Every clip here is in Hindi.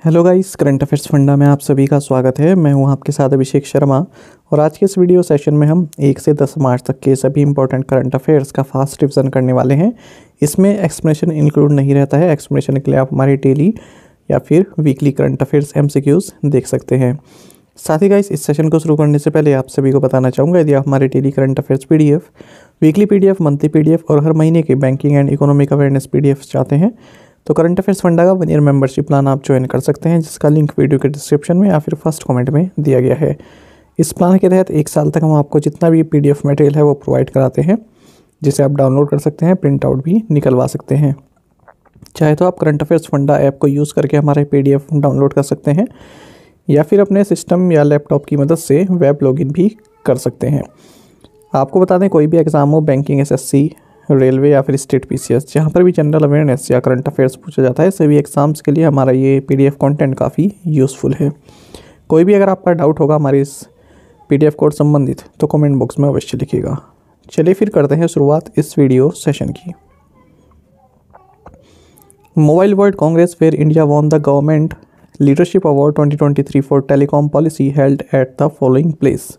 Hello guys, current affairs funda में आप सभी का स्वागत है। मैं हूं आपके साथ अभिषेक शर्मा और आज के इस वीडियो सेशन में हम 1 से 10 मार्च तक के सभी इंपॉर्टेंट करंट अफेयर्स का फास्ट रिवीजन करने वाले हैं। इसमें एक्सप्लेनेशन इंक्लूड नहीं रहता है। एक्सप्लेनेशन के लिए आप हमारे डेली या फिर वीकली करंट अफेयर्स MCQs देख सकते हैं। साथ ही गाइस, इस सेशन को शुरू करने से पहले आप सभी को बताना चाहूँगा, यदि आप हमारे daily current affairs PDF, weekly PDF, monthly PDF और हर महीने के banking and economic awareness PDF चाहते हैं तो करंट अफेयर्स फंडा का 1 ईयर मेंबरशिप प्लान आप ज्वाइन कर सकते हैं, जिसका लिंक वीडियो के डिस्क्रिप्शन में या फिर फर्स्ट कमेंट में दिया गया है। इस प्लान के तहत 1 साल तक हम आपको जितना भी PDF मटेरियल है वो प्रोवाइड कराते हैं, जिसे आप डाउनलोड कर सकते हैं, प्रिंट आउट भी निकलवा सकते हैं। चाहे तो आप करंट अफेयर्स फंडा ऐप को यूज़ करके हमारे PDF डाउनलोड कर सकते हैं या फिर अपने सिस्टम या लैपटॉप की मदद से वेब लॉगिन भी कर सकते हैं। आपको बता दें, कोई भी एग्ज़ाम हो, बैंकिंग, SSC, रेलवे या फिर स्टेट PCS, जहाँ पर भी जनरल अवेयरनेस या करंट अफेयर्स पूछा जाता है, सभी एग्ज़ाम्स के लिए हमारा ये PDF कंटेंट काफ़ी यूज़फुल है। कोई भी अगर आपका डाउट होगा हमारे इस PDF कोड संबंधित तो कमेंट बॉक्स में अवश्य लिखिएगा। चलिए फिर करते हैं शुरुआत इस वीडियो सेशन की। Mobile world congress where India won the government leadership award 2023 for telecom policy held at the following place.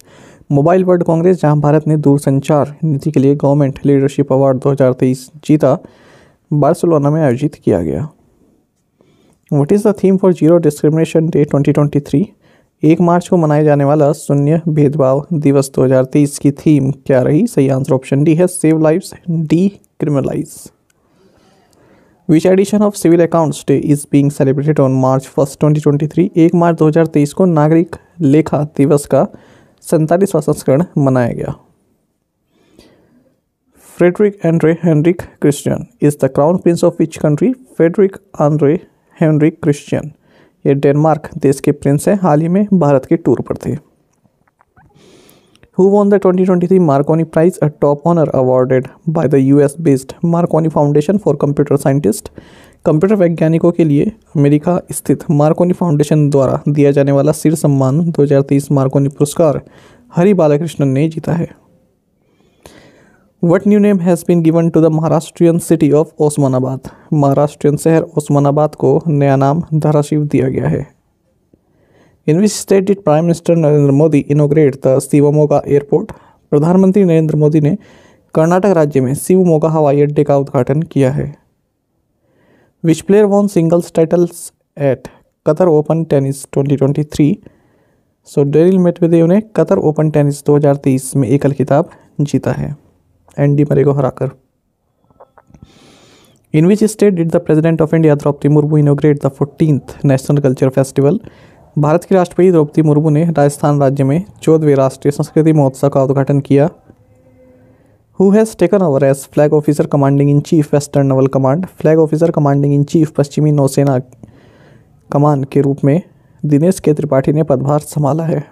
Mobile world congress, जहां भारत ने दूरसंचार नीति के लिए गवर्नमेंट लीडरशिप अवार्ड 2023 जीता, बार्सिलोना में आयोजित किया गया। What is the theme for zero discrimination day 2023। 1 मार्च को मनाया जाने वाला शून्य भेदभाव दिवस 2023 की थीम क्या रही? सही आंसर ऑप्शन डी है, save lives, decriminalise. Which edition of civil accounts day is being celebrated on March 1, 2023। 1 मार्च 2023 को नागरिक लेखा दिवस का 47वां संस्करण मनाया गया। Frederik Andre Henrik Christian is the crown prince of which country. Frederik Andre Henrik Christian ये डेनमार्क देश के प्रिंस हैं, हाल ही में भारत के टूर पर थे। Who won the 2023 Marconi Prize, a top honor awarded by the US-based Marconi Foundation for Computer Scientists। Computer वैज्ञानिकों के लिए अमेरिका स्थित मार्कोनी फाउंडेशन द्वारा दिया जाने वाला शीर्ष सम्मान 2023 मार्कोनी पुरस्कार हरि बालाकृष्णन ने जीता है। What new name has been given to the Maharashtrian city of Osmanabad. Maharashtrian शहर ओस्मानाबाद को नया नाम धाराशिव दिया गया है। In which state did Prime Minister Narendra Modi inaugurate the Shivamogga airport. प्रधानमंत्री नरेंद्र मोदी ने कर्नाटक राज्य में शिवमोगा हवाई अड्डे का उद्घाटन किया है। Which player won singles titles at Qatar open tennis 2023। So Daryl Medvedev ने कतर ओपन टेनिस 2023 में एकल खिताब जीता है, एंडी मरे को हराकर। In which state did the President of India Draupadi Murmu inaugurate the 14th National Culture Festival। Bharat की राष्ट्रपति द्रौपदी मुर्मू ने राजस्थान राज्य में 14वें राष्ट्रीय संस्कृति महोत्सव का उद्घाटन किया। Who has taken over as Flag Officer Commanding in Chief Western Naval Command। Flag officer commanding in chief पश्चिमी नौसेना कमान के रूप में दिनेश के त्रिपाठी ने पदभार संभाला है।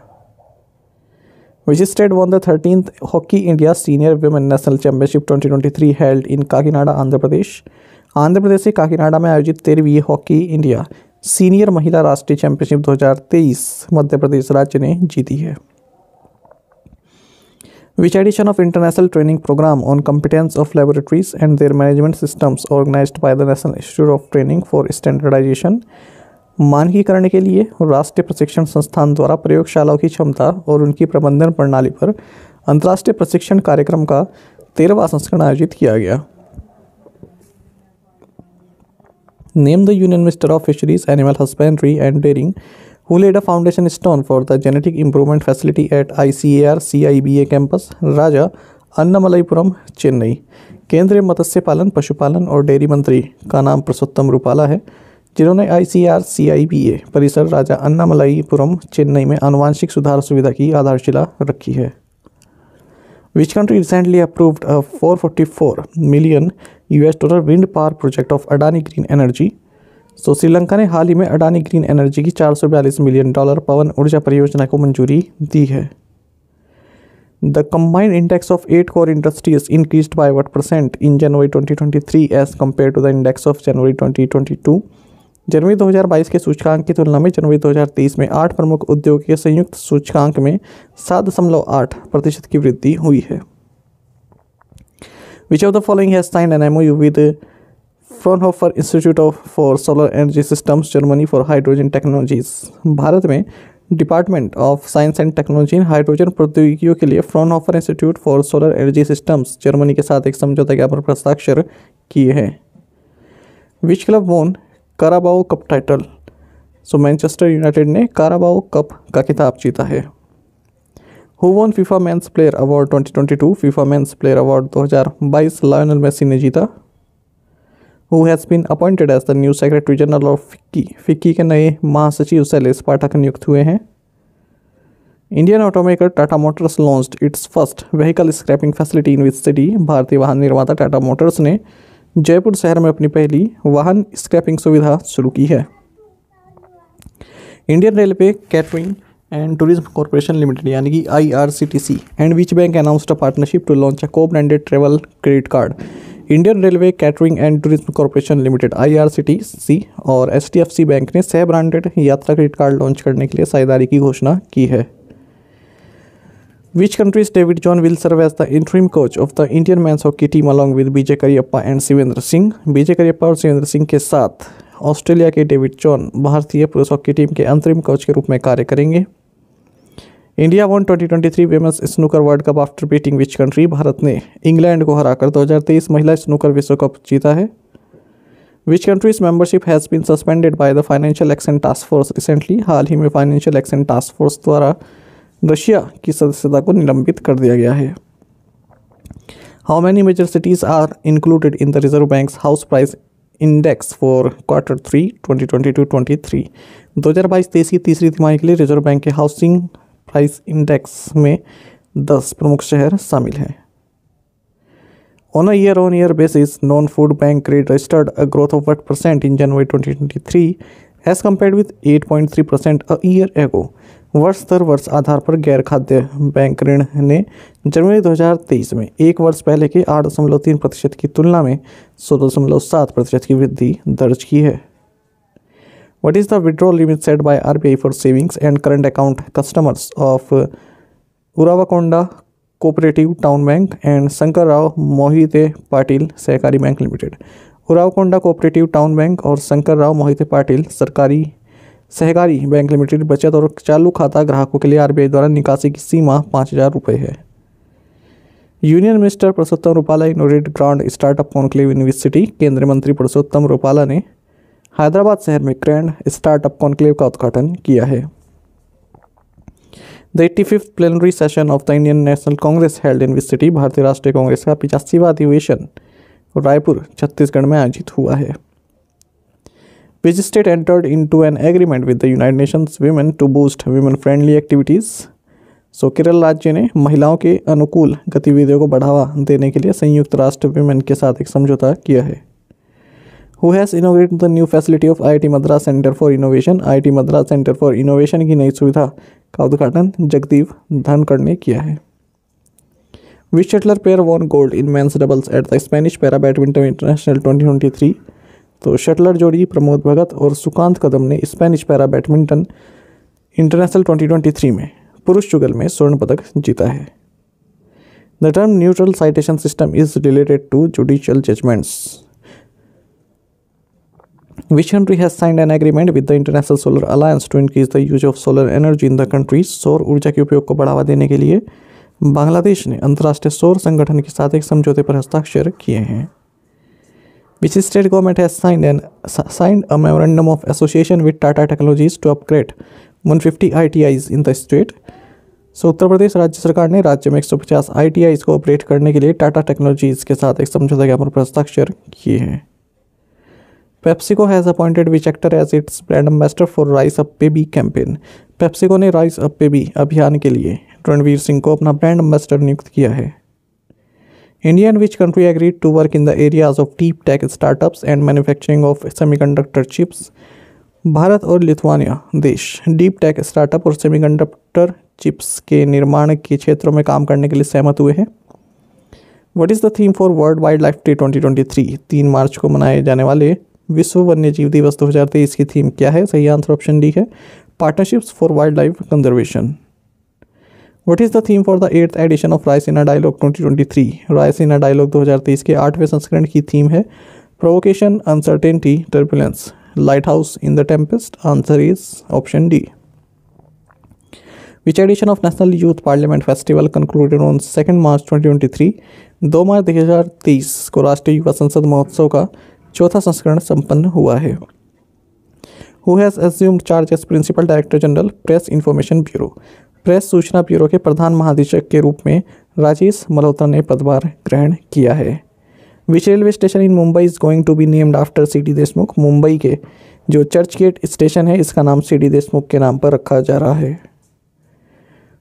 Which state won the 13th hockey India senior women national championship 2023 held in Kakinada Andhra Pradesh. Andhra Pradesh के काकीनाडा में आयोजित 13वीं हॉकी इंडिया सीनियर महिला राष्ट्रीय चैंपियनशिप 2023 मध्य प्रदेश राज्य ने जीती है। Which edition of International Training Program on Competence of Laboratories and Their Management Systems organized by the National Institute of Training for Standardization। मानकीकरण के लिए राष्ट्रीय प्रशिक्षण संस्थान द्वारा प्रयोगशालाओं की क्षमता और उनकी प्रबंधन प्रणाली पर अंतर्राष्ट्रीय प्रशिक्षण कार्यक्रम का 13वां संस्करण आयोजित किया गया। Name the Union Minister of Fisheries, Animal Husbandry and Dairying who laid a foundation stone for the genetic improvement facility at ICAR CIBA campus, राजा अन्नामलाईपुरम, चेन्नई। केंद्रीय मत्स्य पालन, पशुपालन और डेयरी मंत्री का नाम पुरुषोत्तम रूपाला है, जिन्होंने ICAR CIBA परिसर राजा अन्नामलाईपुरम, चेन्नई में आनुवांशिक सुधार सुविधा की आधारशिला रखी है। Which country recently approved a $444 million wind power project of Adani Green Energy। सो श्रीलंका ने हाल ही में अडानी ग्रीन एनर्जी की $442 मिलियन पवन ऊर्जा परियोजना को मंजूरी दी है। The combined index of 8 core industries increased by what % in January 2023 as compare to the index of January 2022। जनवरी 2022 के सूचकांक की तुलना में जनवरी 2023 में 8 प्रमुख उद्योग के संयुक्त सूचकांक में 7.8% की वृद्धि हुई है। Which of the following has signed an MOU with Fraunhofer institute for solar energy systems Germany for hydrogen technologies. Bharat में department of science and technology hydrogen प्रौद्योगिकियों के लिए Fraunhofer institute for solar energy systems Germany के साथ एक समझौता ज्ञापन पर हस्ताक्षर किए हैं। Which club won Carabao cup title. So Manchester United ने काराबाओ कप का खिताब जीता है। Who won FIFA men's player award 2022। FIFA men's player award 2022 Lionel Messi ने जीता। Who has been appointed as the new secretary general of FICCI. FICCI के नए महासचिव शैलेश पाठक नियुक्त हुए हैं। Indian automaker Tata Motors launched its first vehicle scrapping facility in which city. भारतीय वाहन निर्माता टाटा मोटर्स ने जयपुर शहर में अपनी पहली वाहन स्क्रैपिंग सुविधा शुरू की है। Indian railway catering and tourism corporation limited यानी कि IRCTC and which bank announced a partnership to launch a co-branded travel credit card. Indian railway catering and tourism corporation limited IRCTC और HDFC बैंक ने सह ब्रांडेड यात्रा क्रेडिट कार्ड लॉन्च करने के लिए साझेदारी की घोषणा की है। Which country's David John will serve as the interim coach of the Indian men's hockey team along with BJ Kariappa and Shivendra Singh. BJ Kariappa और शिवेंद्र सिंह के साथ ऑस्ट्रेलिया के डेविड जॉन भारतीय पुरुष हॉकी टीम के अंतरिम कोच के रूप में कार्य करेंगे। India won 2023 women's snooker world cup after beating which country. Bharat ने इंग्लैंड को हराकर 2023 महिला स्नूकर विश्व कप जीता है। Which country's membership has been suspended by the financial action task force recently. हाल ही में फाइनेंशियल एक्शन टास्क फोर्स द्वारा रशिया की सदस्यता को निलंबित कर दिया गया है। How many major cities are included in the reserve bank's house price index for Q3 2022-23। 2022-23 की तीसरी तिमाही के लिए रिजर्व बैंक के हाउसिंग प्राइस इंडेक्स में 10 प्रमुख शहर शामिल हैं। On a year basis non food bank credit registered a growth of 1% in January 2023 as compared with 8.3% a year ago. वर्ष दर वर्ष आधार पर गैर खाद्य बैंक ऋण ने जनवरी 2023 में एक वर्ष पहले के 8.3% की तुलना में 16.7% की वृद्धि दर्ज की है। What is the withdrawal limit set by RBI for savings and current account customers of Uravakonda Cooperative Town Bank and Shankar Rao Mohite Patil सहकारी bank limited. Uravakonda cooperative town bank और शंकर राव मोहिते पाटिल सरकारी सहकारी बैंक लिमिटेड बचत और चालू खाता ग्राहकों के लिए RBI द्वारा निकासी की सीमा 5,000 रुपये है। Union minister Parshottam Rupala inaugurate grand startup conclave in which city. केंद्रीय मंत्री परसोत्तम रुपाला ने हैदराबाद शहर में ग्रैंड स्टार्टअप कॉन्क्लेव का उद्घाटन किया है। The 85th plenary session of the Indian national Congress held in which city. भारतीय राष्ट्रीय कांग्रेस का 85वां अधिवेशन रायपुर छत्तीसगढ़ में आयोजित हुआ है। Which state entered into an agreement with the United Nations women to boost women friendly activities. So Kerala राज्य ने महिलाओं के अनुकूल गतिविधियों को बढ़ावा देने के लिए संयुक्त राष्ट्र वीमेन के साथ एक समझौता किया है। Who has inaugurated the new facility of IIT Madras centre for innovation. IIT Madras centre for innovation की नई सुविधा का उद्घाटन जगदीप धनखड़ ने किया है। Which shuttler pair won gold in men's doubles at the Spanish para badminton international 2023। तो शटलर जोड़ी प्रमोद भगत और सुकांत कदम ने स्पेनिश पैरा बैडमिंटन इंटरनेशनल 2023 में पुरुष युगल में स्वर्ण पदक जीता है। The term neutral citation system is related to judicial judgments. Which country has signed an agreement with the International Solar Alliance to increase the use of solar energy in the country? सौर ऊर्जा के उपयोग को बढ़ावा देने के लिए बांग्लादेश ने अंतर्राष्ट्रीय सौर संगठन के साथ एक समझौते पर हस्ताक्षर किए हैं। Which state government has signed a memorandum of association with Tata Technologies to upgrade 150 ITIs in the state? सो उत्तर प्रदेश राज्य सरकार ने राज्य में 150 ITIs को ऑपरेट करने के लिए टाटा टेक्नोलॉजीज के साथ एक समझौता ज्ञापन पर हस्ताक्षर किए हैं। PepsiCo has appointed which actor as its brand ambassador for Rise Up Baby campaign? PepsiCo ने Rise Up Baby अभियान के लिए रणवीर सिंह को अपना ब्रांड एम्बेसडर नियुक्त किया है। India and which country agreed to work in the areas of deep tech startups and manufacturing of semiconductor chips? Bharat और लिथुआनिया देश डीप टेक स्टार्टअप और सेमीकंडक्टर चिप्स के निर्माण के क्षेत्रों में काम करने के लिए सहमत हुए हैं। What is the theme for World Wildlife Day 2023? 3 मार्च को मनाए जाने वाले विश्व वन्यजीव दिवस 2023 की थीम क्या है? सही आंसर ऑप्शन डी है, partnerships for wildlife conservation. What is the theme for the 8th edition of Raisina dialogue 2023? Raisina dialogue 2023 के 8वें संस्करण की थीम है Provocation, uncertainty, turbulence. Lighthouse in the tempest. Answer is option D. Which edition of National Youth Parliament Festival concluded on 2 March 2023? 2 मार्च 2023 को राष्ट्रीय युवा संसद महोत्सव का चौथा संस्करण संपन्न हुआ है। Who has assumed charge as Principal Director General, Press Information Bureau? Press सूचना ब्यूरो के प्रधान महानिदेशक के रूप में राजेश मल्होत्रा ने पदभार ग्रहण किया है। Which railway station in Mumbai is going to be named after C.D. Deshmukh? Mumbai के जो चर्च गेट स्टेशन है इसका नाम C.D. देशमुख के नाम पर रखा जा रहा है।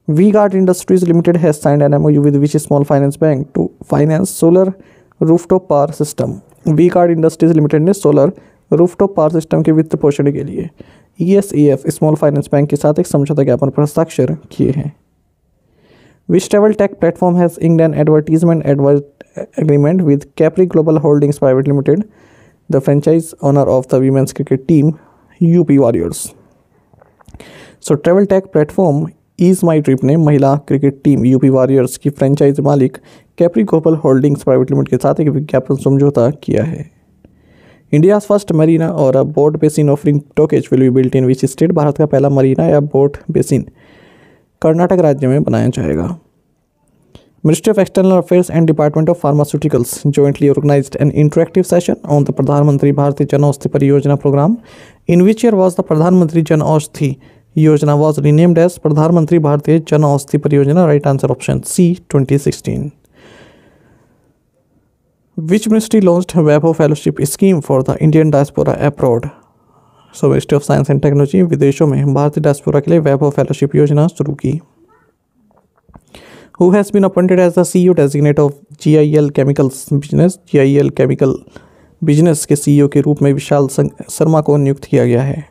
V-Guard Industries Limited has signed an MOU with which small finance bank to finance solar rooftop power system? V-Guard Industries Limited ने सोलर रूफटॉप पावर सिस्टम के वित्त पोषण के लिए ESEF स्मॉल फाइनेंस बैंक के साथ एक समझौता ज्ञापन पर हस्ताक्षर किए हैं। Which travel tech platform has inked an advertisement agreement with Capri Global Holdings Private Limited, the franchise owner of the women's cricket team UP Warriors? So travel tech platform Ease My Trip ने महिला क्रिकेट टीम UP वॉरियर्स की फ्रेंचाइज मालिक Capri global holdings private limited के साथ एक विज्ञापन समझौता किया है। इंडियाज फर्स्ट मरीना और a boat basin offering towage will be built in which state? Bharat का पहला मरीना या बोट बेसिन कर्नाटक राज्य में बनाया जाएगा। Ministry of external affairs and department of pharmaceuticals jointly organized an interactive session on the प्रधानमंत्री भारतीय जन औषधि परियोजना programme. In which year was the प्रधानमंत्री Jan Aushadhi Yojana was renamed as प्रधानमंत्री भारतीय जन औषधि परियोजना? Right answer option C 2016. Which ministry launched Vaibhav Fellowship scheme for the Indian diaspora abroad? So ministry of science and technology विदेशों में भारतीय डायस्पोरा के लिए वैभव फेलोशिप योजना शुरू की। Who has been appointed as the CEO designate of GIL Chemicals Business? GIL Chemical Business के CEO के रूप में विशाल शर्मा को नियुक्त किया गया है।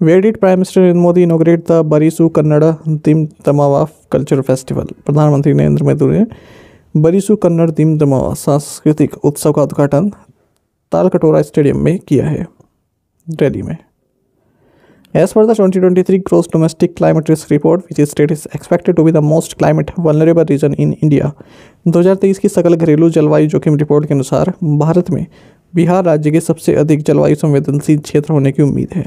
Where did Prime Minister Narendra Modi inaugurate the Barisu Kannada Dimdamawa Cultural Festival? प्रधानमंत्री नरेंद्र मोदी ने बरिसु कन्नड़ दिमदमावा सांस्कृतिक उत्सव का उद्घाटन तालकटोरा स्टेडियम में किया है, दिल्ली में। As per the 2023 gross domestic climate risk report, which state is expected to be the most climate vulnerable region in India? 2023 की सकल घरेलू जलवायु जोखिम रिपोर्ट के अनुसार भारत में बिहार राज्य के सबसे अधिक जलवायु संवेदनशील क्षेत्र होने की उम्मीद है।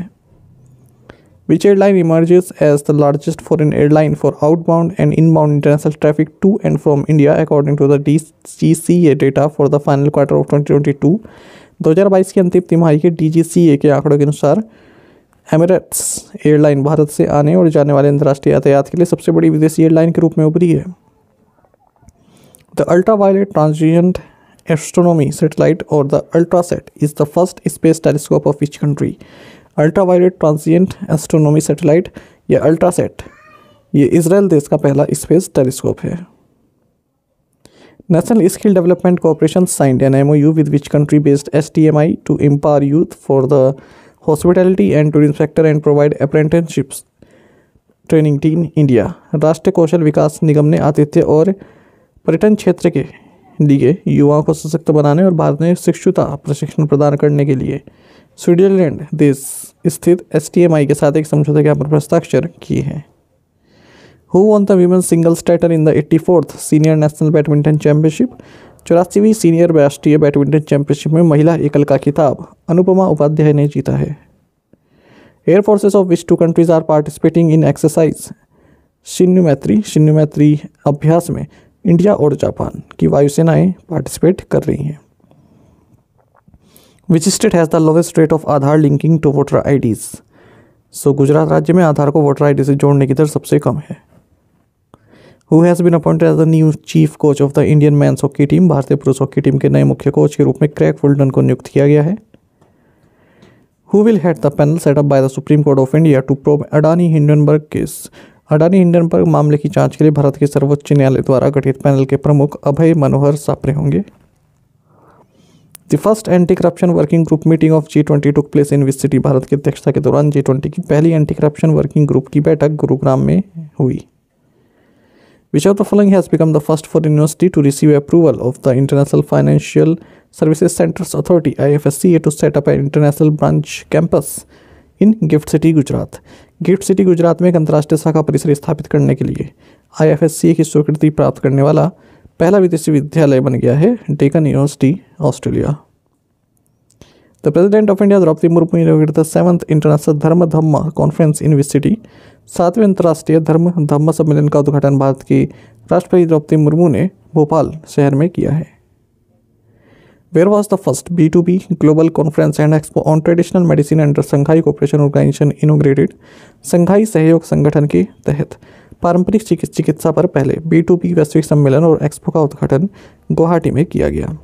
Which airline emerges as the largest foreign airline for outbound and inbound international traffic to and from India according to the DGCA data for the final quarter of 2022? 2022 की अंतिम तिमाही के DGCA के आंकड़ों के अनुसार एमिरेट्स एयरलाइन भारत से आने और जाने वाले अंतर्राष्ट्रीय यातायात के लिए सबसे बड़ी विदेशी एयरलाइन के रूप में उभरी है। The Ultraviolet Transient Astronomy Satellite or the UltraSat is the first space telescope of which country? Ultraviolet transient astronomy satellite या अल्ट्रासेट ये इजराइल देश का पहला स्पेस टेलीस्कोप है। National skill development corporation signed an MOU with which country based STMI to empower youth for the hospitality and tourism sector and provide apprenticeships training in India? राष्ट्रीय कौशल विकास निगम ने आतिथ्य और पर्यटन क्षेत्र के लिए युवाओं को सशक्त बनाने और भारत में शिक्षुता प्रशिक्षण प्रदान करने के लिए स्विट्जरलैंड देश स्थित STMI के साथ एक समझौता ज्ञापन पर हस्ताक्षर किए हैं। Who won the women's singles title in the 84th Senior National Badminton Championship? 84वीं सीनियर राष्ट्रीय बैडमिंटन चैंपियनशिप में महिला एकल का खिताब अनुपमा उपाध्याय ने जीता है। Air forces of which two countries are participating in exercise Shinyuu Maitri अभ्यास में इंडिया और जापान की वायुसेनाएं पार्टिसिपेट कर रही हैं। Which state has the lowest rate of Aadhaar linking to voter IDs? So Gujarat राज्य में आधार को वोटर ID से जोड़ने की दर सबसे कम है। Who has been appointed as the new chief coach of the Indian men's hockey team? भारतीय पुरुष हॉकी टीम के नए मुख्य कोच के रूप में क्रैग फुलटन को नियुक्त किया गया है। Who will head the panel set up by the Supreme Court of India to probe Adani Hindenburg case? Adani Hindenburg मामले की जांच के लिए भारत के सर्वोच्च न्यायालय द्वारा गठित पैनल के प्रमुख अभय मनोहर सापरे होंगे। The first anti-corruption working group meeting of G20 took place in which city? Bharat की अध्यक्षता के दौरान G20 की पहली एंटी करप्शन वर्किंग ग्रुप की बैठक गुरुग्राम में हुई। Which of the following has become the first foreign university to receive approval of the International Financial Services Centers Authority IFSCA to set up an international branch campus in GIFT City, Gujarat? Gift city Gujarat में एक अंतर्राष्ट्रीय शाखा परिसर स्थापित करने के लिए IFSCA की स्वीकृति प्राप्त करने वाला पहला विदेशी विद्यालय बन गया है Deccan university, Australia. The president of India Droupadi Murmu inaugurated the 7th international Dharma Dhamma conference in which city. 7वें अंतर्राष्ट्रीय धर्म धम्मा सम्मेलन का उद्घाटन भारत की राष्ट्रपति द्रौपदी मुर्मू ने भोपाल शहर में किया है। Where was the first B2B global conference and expo on traditional medicine under Shanghai Cooperation Organization inaugurated? Shanghai सहयोग संगठन के तहत पारंपरिक चिकित्सा पर पहले B2B वैश्विक सम्मेलन और एक्सपो का उद्घाटन गुवाहाटी में किया गया।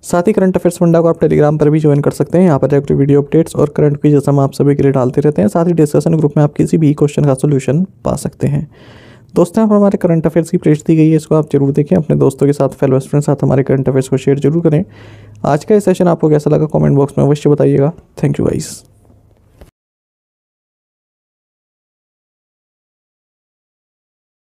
साथ ही करंट अफेयर्स फंडा को आप टेलीग्राम पर भी ज्वाइन कर सकते हैं। यहाँ पर रेगुलर वीडियो अपडेट्स और करंट क्विज़ हम आप सभी के लिए डालते रहते हैं। साथ ही डिस्कशन ग्रुप में आप किसी भी क्वेश्चन का सोल्यूशन पा सकते हैं। दोस्तों, यहाँ पर हमारे करंट अफेयर्स की प्लेलिस्ट दी गई है, इसको आप जरूर देखें। अपने दोस्तों के साथ, फेलो स्टूडेंट साथ हमारे करंट अफेयर्स को शेयर जरूर करें। आज का ये सेशन आपको कैसा लगा कमेंट बॉक्स में अवश्य बताइएगा। Thank you guys.